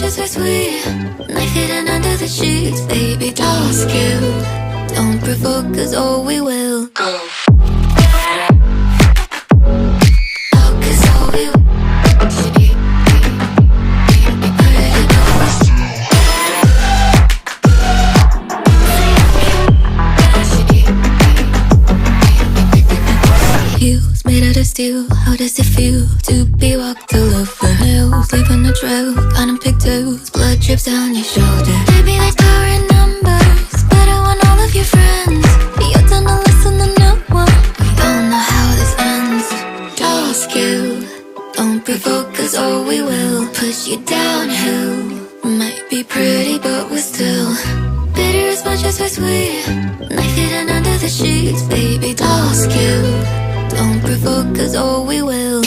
as we're sweet. Knife hidden under the sheets, baby, ask you. Don't provoke, cause all we will go. Oh, cause all we will. Heels made out of steel, how does it feel to be walked all over hills, leaving a trail, counting pigtails, blood drips down your shoulder. Maybe there's power in numbers, but I want all of your friends. You're done to listen to no one. We don't know how this ends. Ask you, don't provoke, cause all we will push you downhill. Might be pretty, but we're still bitter as much as we're sweet. Knife hidden under the sheets, baby, ask you. Don't provoke, cause all we will.